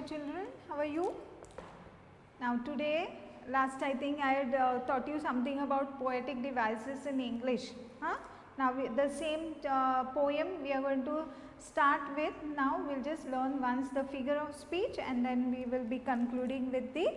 children, how are you? Now today, last I think I had taught you something about poetic devices in English. Huh? Now the same poem we are going to start with. Now we will just learn once the figure of speech and then we will be concluding with the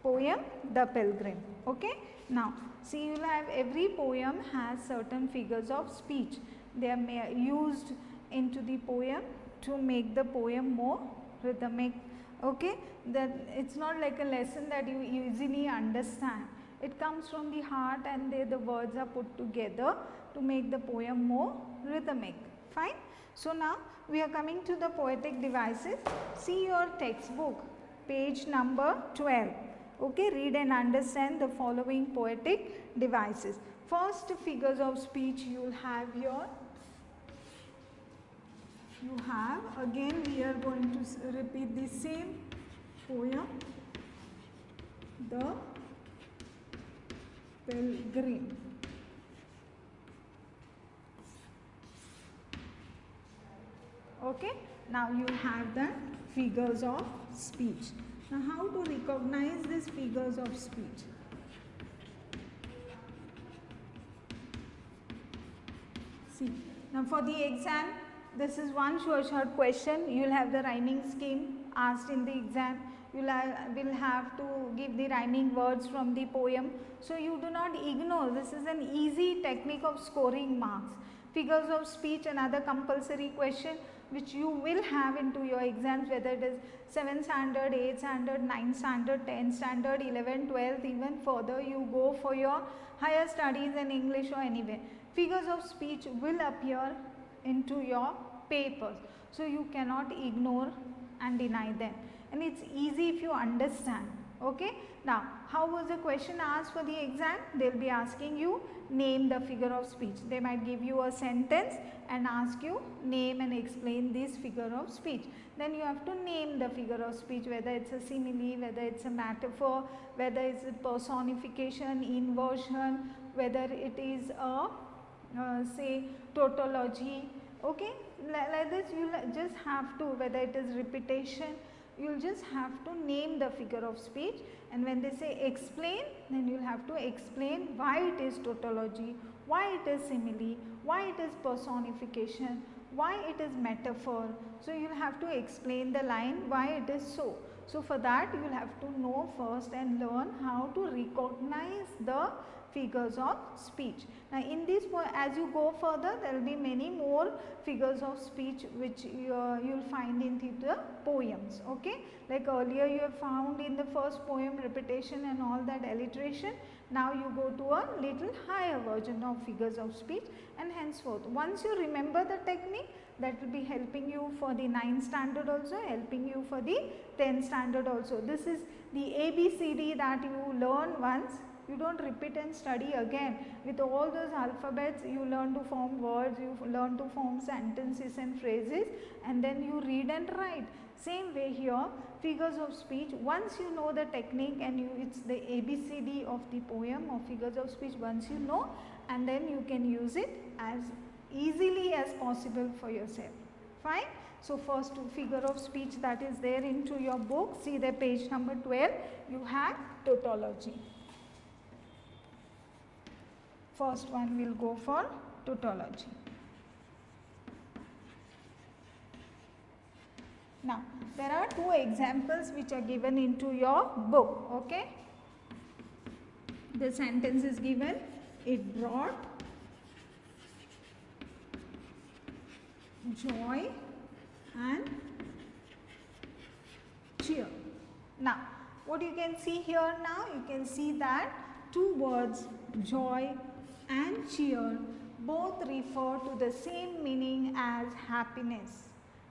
poem The Pilgrim. Okay. Now see, you will have every poem has certain figures of speech. They are used into the poem to make the poem more rhythmic. Okay, that it's not like a lesson that you easily understand. It comes from the heart and the words are put together to make the poem more rhythmic. Fine. So now we are coming to the poetic devices. See your textbook, page number 12. Okay, read and understand the following poetic devices. First, figures of speech you will have your. You have, again we are going to repeat the same poem, The Pilgrim. Okay, now you have the figures of speech. Now how to recognize these figures of speech? See, now for the exam, this is one short question. You will have the rhyming scheme asked in the exam. You will have to give the rhyming words from the poem. So you do not ignore. This is an easy technique of scoring marks. Figures of speech, another compulsory question which you will have into your exams, whether it is 7th standard, 8th standard, 9th standard, 10th standard, 11th, 12th, even further you go for your higher studies in English or anywhere. Figures of speech will appear into your papers. So you cannot ignore and deny them. And it's easy if you understand. Okay. Now, how was the question asked for the exam? They will be asking you name the figure of speech. They might give you a sentence and ask you name and explain this figure of speech. Then you have to name the figure of speech, whether it's a simile, whether it's a metaphor, whether it's a personification, inversion, whether it is a say tautology. Okay, like this you will just have to, whether it is repetition, you will just have to name the figure of speech, and when they say explain, then you will have to explain why it is tautology, why it is simile, why it is personification, why it is metaphor. So you will have to explain the line why it is so. So for that you will have to know first and learn how to recognize the figures of speech. Now in this, as you go further, there will be many more figures of speech which you will find in the poems. Okay, like earlier you have found in the first poem repetition and all that alliteration. Now you go to a little higher version of figures of speech, and henceforth once you remember the technique, that will be helping you for the 9th standard also, helping you for the 10th standard also. This is the ABCD that you learn once. You don't repeat and study again. With all those alphabets, you learn to form words, you learn to form sentences and phrases, and then you read and write. Same way here, figures of speech, once you know the technique and it's the ABCD of the poem or figures of speech, once you know, and then you can use it as easily as possible for yourself. Fine. So first figure of speech that is there into your book, see the page number 12, you have tautology. First one will go for tautology. Now, there are two examples which are given into your book. Okay. The sentence is given, it brought joy and cheer. Now, what you can see here now, you can see that two words, joy and cheer, both refer to the same meaning as happiness.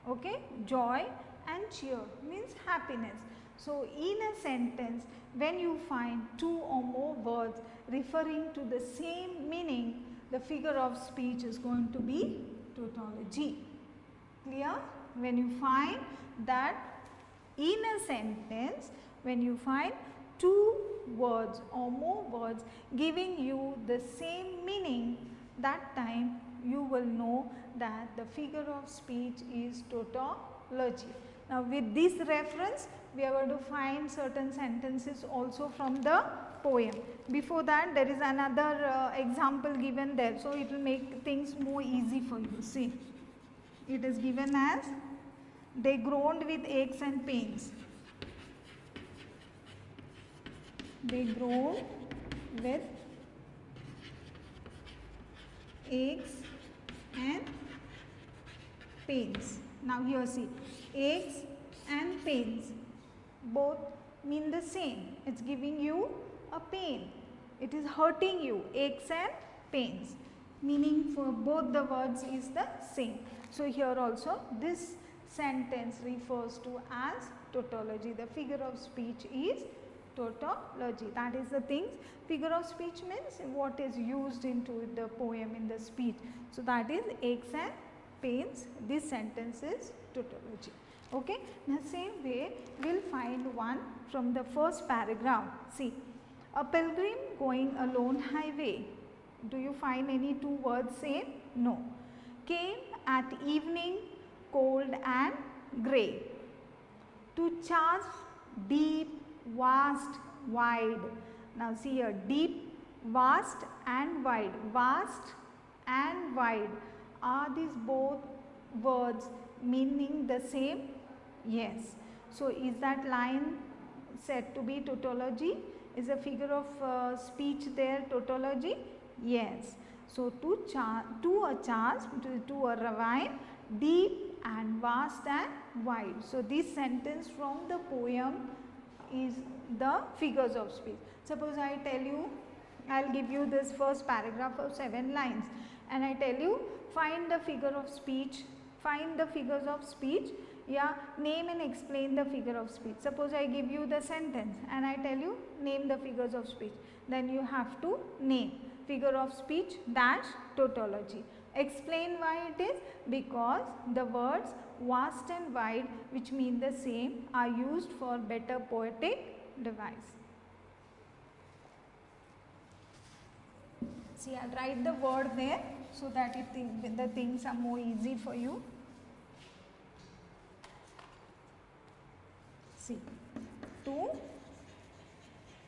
Okay, joy and cheer means happiness. So in a sentence, when you find two or more words referring to the same meaning, the figure of speech is going to be tautology. Clear? When you find that in a sentence, when you find two words or more words giving you the same meaning, that time you will know that the figure of speech is tautology. Now with this reference we are going to find certain sentences also from the poem. Before that there is another example given there, so it will make things more easy for you. See, it is given as, they groaned with aches and pains. They groaned with aches and pains. Now here see, aches and pains both mean the same. It's giving you a pain. It is hurting you. Aches and pains. Meaning for both the words is the same. So here also this sentence refers to as tautology. The figure of speech is tautology. That is the things. Figure of speech means what is used into the poem, in the speech. So that is aches and pains. This sentence is tautology. Okay. In the same way we will find one from the first paragraph. See, a pilgrim going a lone highway. Do you find any two words same? No. Came at evening cold and grey to charge deep, vast, wide. Now see here, deep, vast and wide. Vast and wide. Are these both words meaning the same? Yes. So is that line said to be tautology? Is a figure of speech there tautology? Yes. So to a charge, to a ravine, deep and vast and wide. So this sentence from the poem is the figures of speech. Suppose I tell you, I will give you this first paragraph of 7 lines and I tell you, find the figure of speech, find the figures of speech, yeah, name and explain the figure of speech. Suppose I give you the sentence and I tell you, name the figures of speech, then you have to name figure of speech dash tautology. Explain why it is, because the words vast and wide, which mean the same, are used for better poetic device. See, I will write the word there so that the things are more easy for you. See, to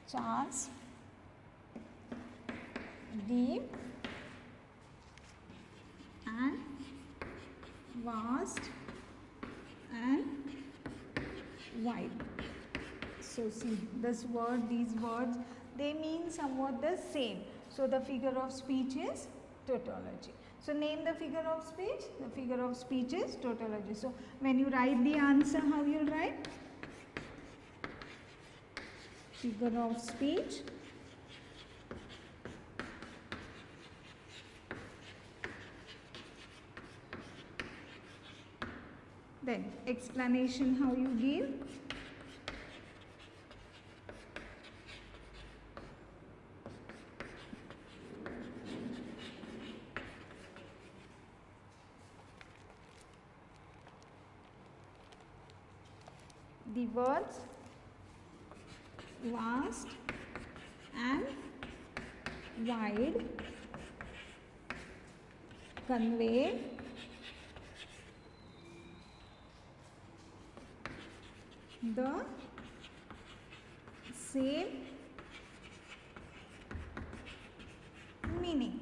charge deep and vast and wide. So see, this word, these words, they mean somewhat the same. So the figure of speech is tautology. So name the figure of speech. The figure of speech is tautology. So when you write the answer, how you will write? Figure of speech then explanation how you give. The words vast and wide convey the same meaning.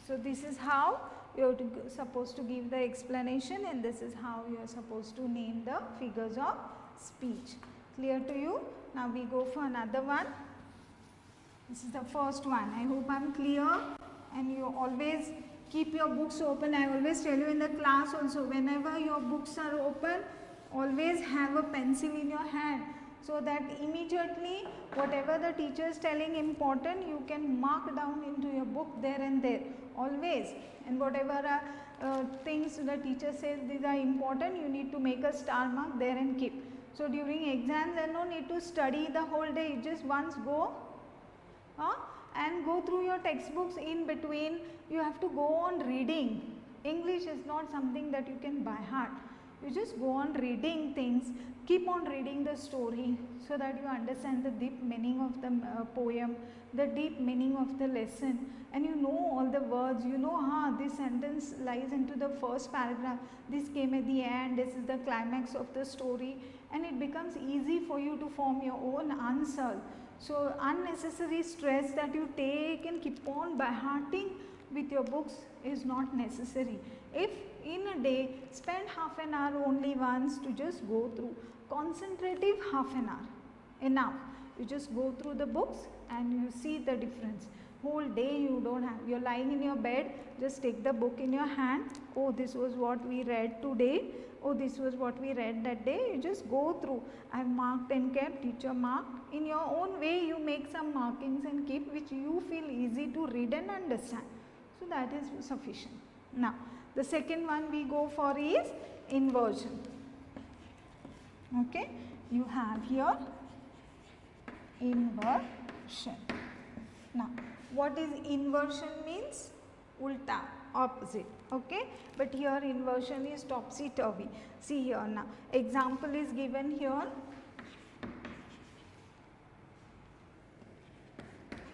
So this is how you are supposed to give the explanation, and this is how you are supposed to name the figures of speech. Clear to you? Now we go for another one. This is the first one. I hope I am clear, and you always keep your books open. I always tell you in the class also, whenever your books are open, always have a pencil in your hand, so that immediately whatever the teacher is telling important, you can mark down into your book there and there, always. And whatever things the teacher says these are important, you need to make a star mark there and keep. So during exams there is no need to study the whole day, you just once go and go through your textbooks. In between you have to go on reading. English is not something that you can by heart. You just go on reading things, keep on reading the story, so that you understand the deep meaning of the poem, the deep meaning of the lesson, and you know all the words, you know, this sentence lies into the first paragraph, this came at the end, this is the climax of the story, and it becomes easy for you to form your own answer. So unnecessary stress that you take and keep on by hearting with your books is not necessary. If in a day, spend half an hour only once to just go through, concentrative half an hour, enough. You just go through the books and you see the difference. Whole day you don't have, you're lying in your bed, just take the book in your hand. Oh, this was what we read today. Oh, this was what we read that day. You just go through. I've marked and kept, teacher marked. In your own way, you make some markings and keep, which you feel easy to read and understand. So that is sufficient. Now, the second one we go for is inversion. Okay, you have here inversion. Now, what is inversion means? Ulta, opposite. Okay, but here inversion is topsy-turvy. See here now, example is given here.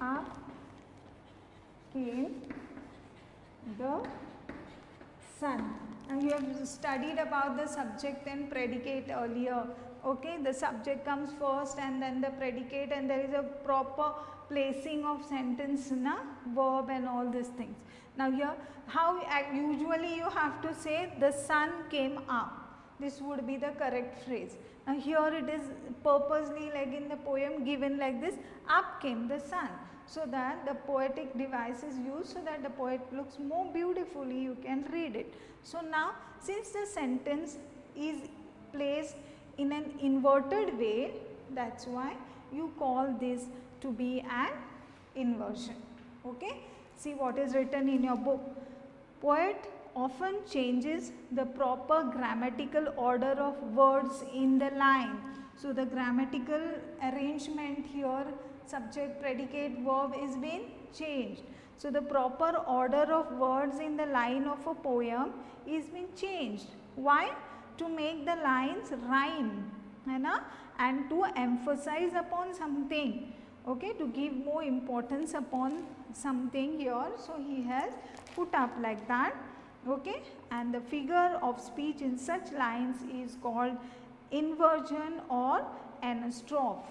Up came the sun. And you have studied about the subject and predicate earlier. Okay, the subject comes first and then the predicate, and there is a proper placing of sentence, verb and all these things. Now here, how usually you have to say the sun came up. This would be the correct phrase. Now here it is purposely, like in the poem, given like this, up came the sun, so that the poetic device is used so that the poet looks more beautifully, you can read it. So now, since the sentence is placed in an inverted way, that's why you call this to be an inversion. Okay, see what is written in your book. Poet often changes the proper grammatical order of words in the line. So the grammatical arrangement here, subject, predicate, verb, is being changed. So the proper order of words in the line of a poem is being changed. Why? To make the lines rhyme, and to emphasize upon something. Okay, to give more importance upon something here. So he has put up like that. Okay, and the figure of speech in such lines is called inversion or anastrophe.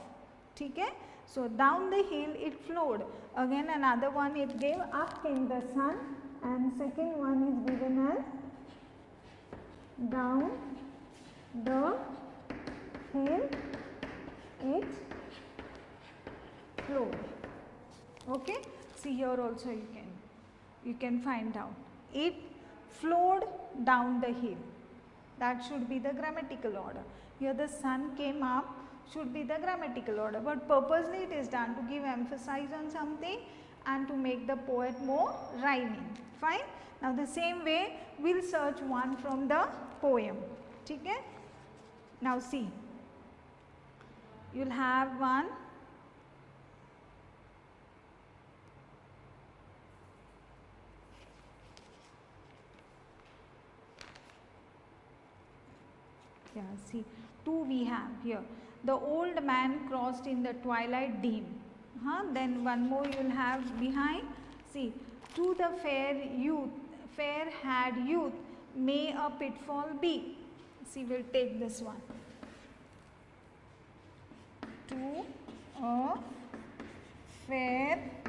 Okay. So down the hill it flowed. Again another one it gave, up came the sun, and second one is given as down the hill it flowed. Okay, see here also you can find out, it flowed down the hill. That should be the grammatical order. Here the sun came up should be the grammatical order, but purposely it is done to give emphasis on something and to make the poet more rhyming. Fine. Now the same way we will search one from the poem. Okay. Now see, you will have one. Yeah, see, two we have here. The old man crossed in the twilight dim. Then one more you will have behind. See, to the fair-haired youth, may a pitfall be. See, we will take this one. To a fair-haired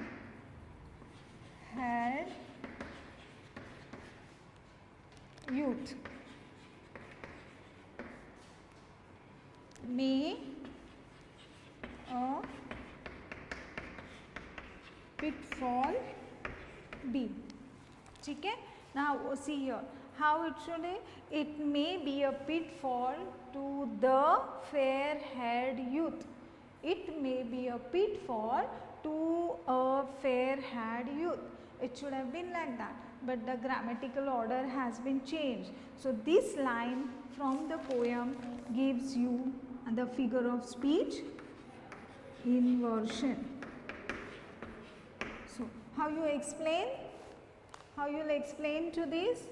youth, may a pitfall be. Okay? Now see here how it should be. It may be a pitfall to the fair-haired youth. It may be a pitfall to a fair-haired youth. It should have been like that, but the grammatical order has been changed. So this line from the poem gives you the figure of speech inversion. So how you explain? How you will explain to this?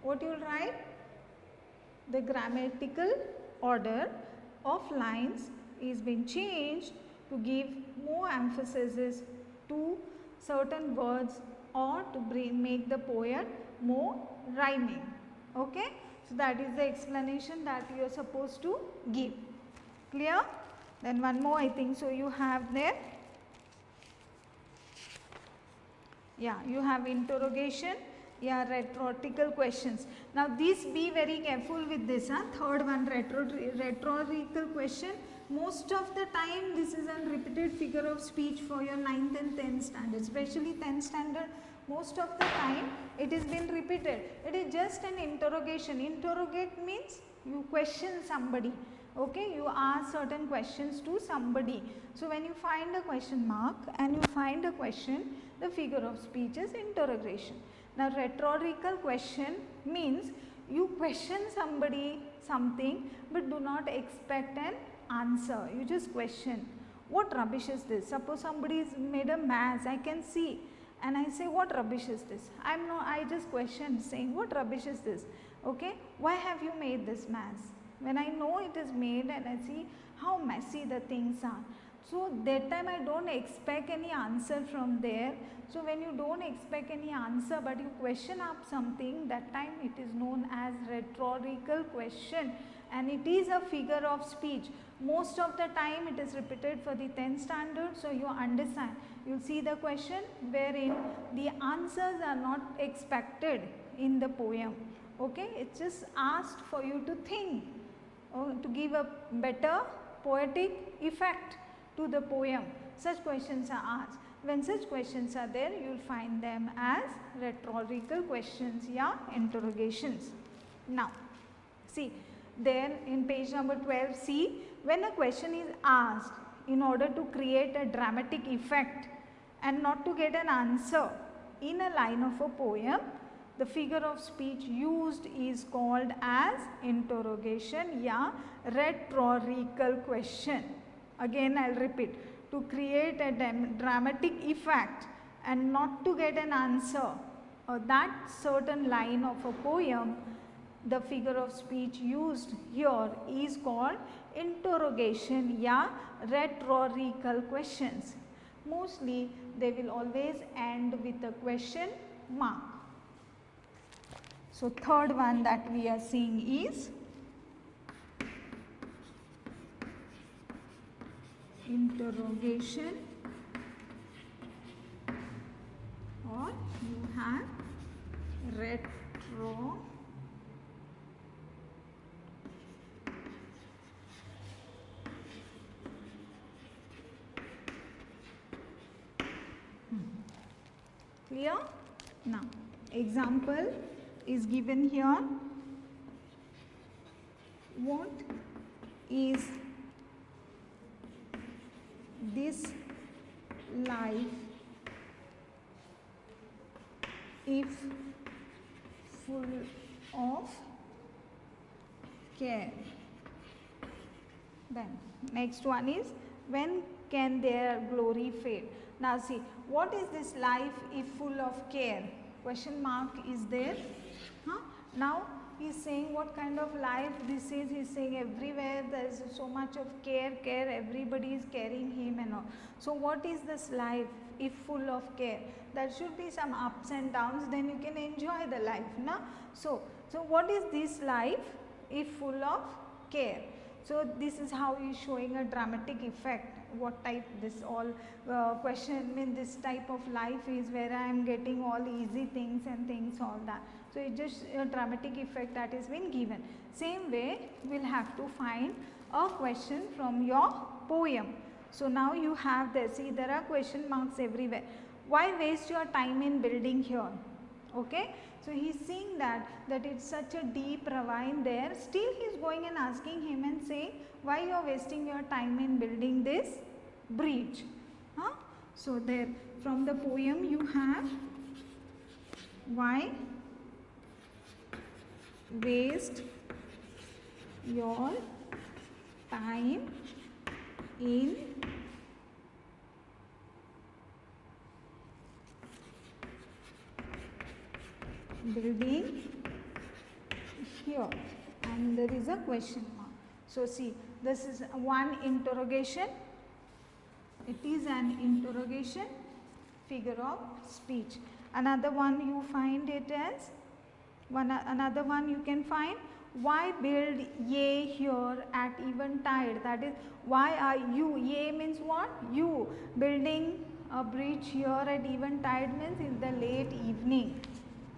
What you will write? The grammatical order of lines is being changed to give more emphasis to certain words or to make the poem more rhyming. Okay, so that is the explanation that you are supposed to give. Clear? Then one more I think so you have there. Yeah, you have interrogation, yeah, rhetorical questions. Now these, be very careful with this. Third one, rhetorical question. Most of the time this is a repeated figure of speech for your 9th and 10th standard, especially 10th standard. Most of the time it is been repeated. It is just an interrogation. Interrogate means you question somebody. Okay, you ask certain questions to somebody. So when you find a question mark and you find a question, the figure of speech is interrogation. Now rhetorical question means you question somebody something but do not expect an answer. You just question, what rubbish is this? Suppose somebody has made a mass, I can see, and I say, what rubbish is this? I just question saying, what rubbish is this? Okay, why have you made this mass? When I know it is made and I see how messy the things are. So that time I don't expect any answer from there. So when you don't expect any answer but you question up something, that time it is known as rhetorical question, and it is a figure of speech. Most of the time it is repeated for the 10th standard, so you understand. You see the question wherein the answers are not expected in the poem. Okay, it's just asked for you to think, to give a better poetic effect to the poem. Such questions are asked. When such questions are there, you will find them as rhetorical questions, yeah, interrogations. Now, see, there in page number 12, see, when a question is asked in order to create a dramatic effect and not to get an answer in a line of a poem, the figure of speech used is called as interrogation, yeah, rhetorical question. Again I will repeat, to create a dramatic effect and not to get an answer or that certain line of a poem, the figure of speech used here is called interrogation, yeah, rhetorical questions. Mostly they will always end with a question mark. So third one that we are seeing is interrogation, or you have retro. Clear? Now, example is given here. What is this life if full of care? Then next one is, when can their glory fade? Now see, what is this life if full of care? Question mark is there. Now he is saying what kind of life this is. He is saying everywhere there is so much of care, everybody is caring him and all. So what is this life if full of care? There should be some ups and downs, then you can enjoy the life, na? So what is this life if full of care? So this is how he is showing a dramatic effect. What type this all question, this type of life is where I am getting all easy things and things, all that. So it just a dramatic effect that is been given. Same way we will have to find a question from your poem. So now you have this, see there are question marks everywhere. Why waste your time in building here? Okay. So he is seeing that it's such a deep ravine there. Still he is going and asking him and saying, why you are wasting your time in building this bridge? So there from the poem you have, why waste your time in building here, and there is a question mark. So see, this is one interrogation. It is an interrogation figure of speech. Another one you find it as, another one you can find, why build ye here at eventide? That is, why are you, ye means what? You building a bridge here at eventide means in the late evening.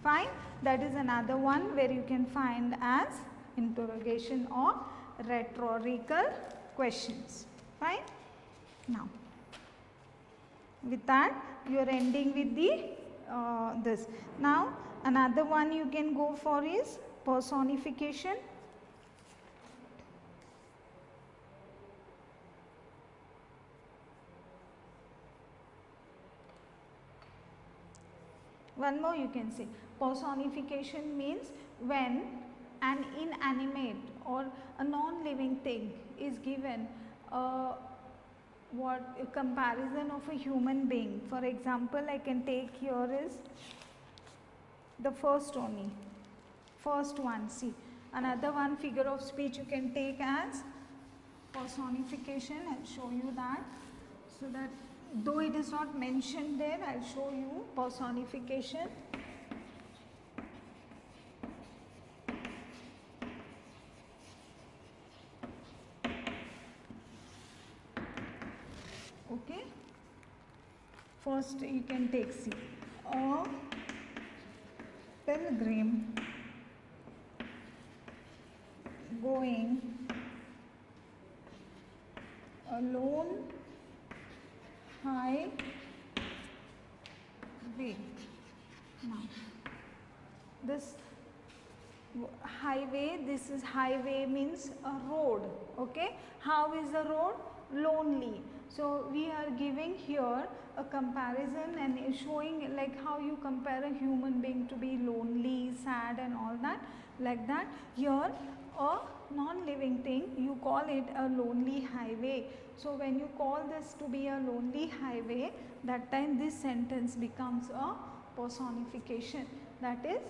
Fine. That is another one where you can find as interrogation or rhetorical questions. Fine. Now, with that you are ending with the this. Now, another one you can go for is personification. One more you can say. Personification means when an inanimate or a non-living thing is given a comparison of a human being. For example, I can take here is the first only. First one, see. Another one figure of speech you can take as personification. I'll show you that. So that though it is not mentioned there, I'll show you personification. Okay. First you can take, see, a pilgrim going alone highway. Now, this highway, this is highway means a road. Okay. How is the road? Lonely. So, we are giving here a comparison and showing like how you compare a human being to be lonely, sad and all that, like that. Here a non-living thing, you call it a lonely highway. So, when you call this to be a lonely highway, that time this sentence becomes a personification. That is,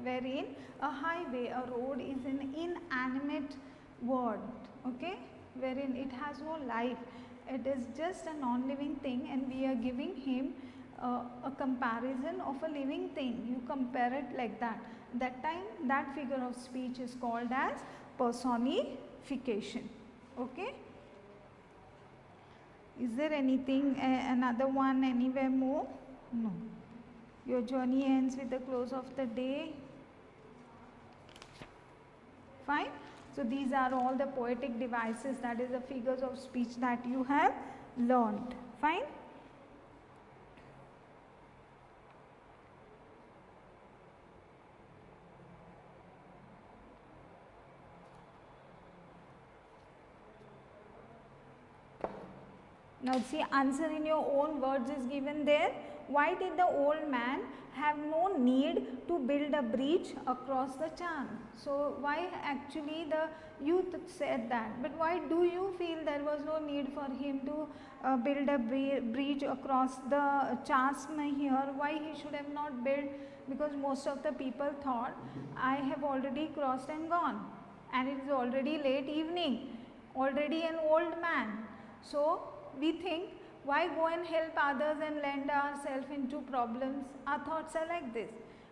wherein a highway, a road is an inanimate word, okay, wherein it has no life. It is just a non-living thing and we are giving him a comparison of a living thing. You compare it like that. That time that figure of speech is called as personification. Okay. Is there anything, another one anywhere more? No. Your journey ends with the close of the day. Fine. So, these are all the poetic devices, that is the figures of speech that you have learned. Fine. Now, see, answer in your own words is given there. Why did the old man have no need to build a bridge across the Chan? So, why actually the youth said that, but why do you feel there was no need for him to build a bridge across the Chasma here? Why he should have not built? Because most of the people thought, I have already crossed and gone and it is already late evening, already an old man. So, we think, why go and help others and land ourselves into problems? Our thoughts are like this.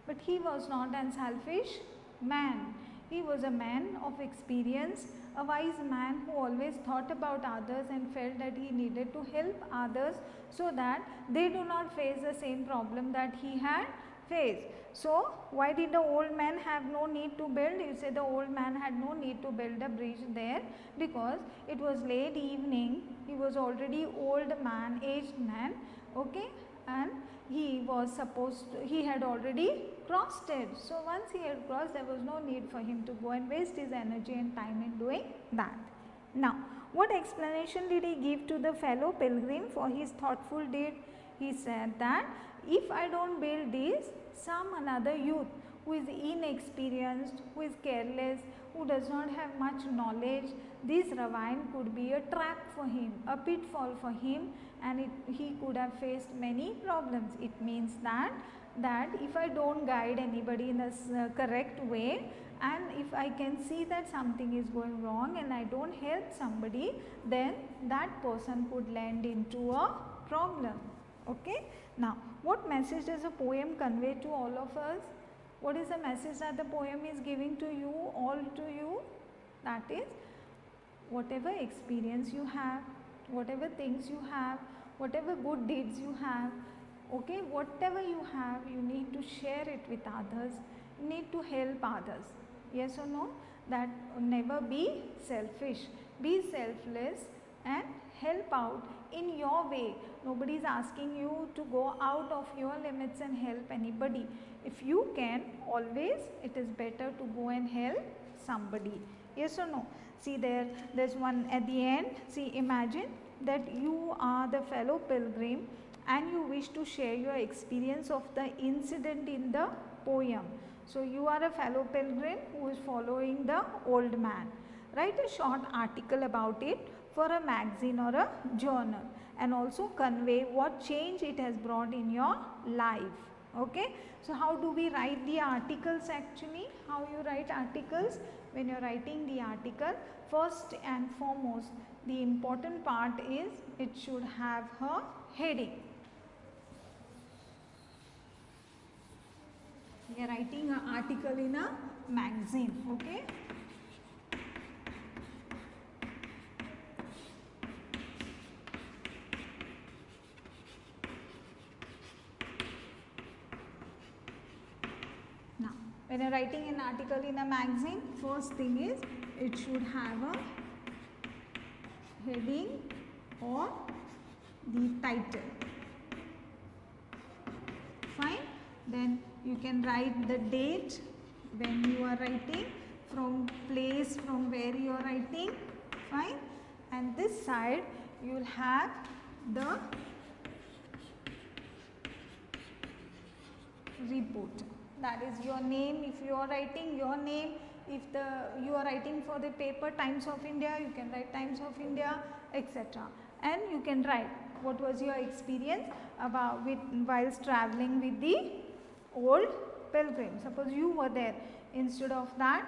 But he was not an selfish man. He was a man of experience, a wise man who always thought about others and felt that he needed to help others so that they do not face the same problem that he had faced. So, why did the old man have no need to build? You say the old man had no need to build a bridge there because it was late evening. He was already old man, aged man, okay, and he was supposed to, he had already crossed it. So, once he had crossed, there was no need for him to go and waste his energy and time in doing that. Now, what explanation did he give to the fellow pilgrim for his thoughtful deed? He said that if I don't build this, some another youth who is inexperienced, who is careless, who does not have much knowledge, this ravine could be a trap for him, a pitfall for him, and he could have faced many problems. It means that if I don't guide anybody in a correct way, and if I can see that something is going wrong and I don't help somebody, then that person could land into a problem. Okay. Now, what message does a poem convey to all of us? What is the message that the poem is giving to you, all to you? That is, whatever experience you have, whatever things you have, whatever good deeds you have, okay, whatever you have, you need to share it with others, you need to help others. Yes or no? That never be selfish, be selfless and help out in your way. Nobody is asking you to go out of your limits and help anybody. If you can, always it is better to go and help somebody. Yes or no? See, there's one at the end. See, imagine that you are the fellow pilgrim and you wish to share your experience of the incident in the poem. So, you are a fellow pilgrim who is following the old man. Write a short article about it for a magazine or a journal, and also convey what change it has brought in your life. Okay. So, how do we write the articles actually? How you write articles? When you are writing the article, first and foremost, the important part is it should have a heading. We are writing an article in a magazine. Okay. When you are writing an article in a magazine, first thing is it should have a heading or the title. Fine. Then you can write the date when you are writing, from place from where you are writing. Fine. And this side you will have the reporter. That is your name. If you are writing your name, if you are writing for the paper Times of India, you can write Times of India, etc. And you can write what was your experience about whilst traveling with the old pilgrim. Suppose you were there. Instead of that,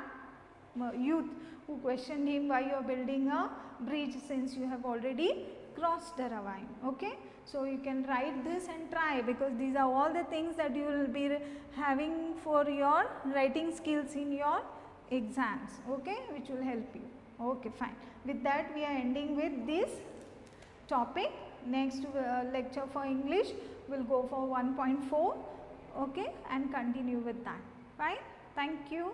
youth who questioned him why you are building a bridge since you have already crossed the ravine. Okay. So, you can write this and try, because these are all the things that you will be having for your writing skills in your exams, okay, which will help you. Okay, fine. With that, we are ending with this topic. Next lecture for English will go for 1.4, okay, and continue with that. Fine. Thank you.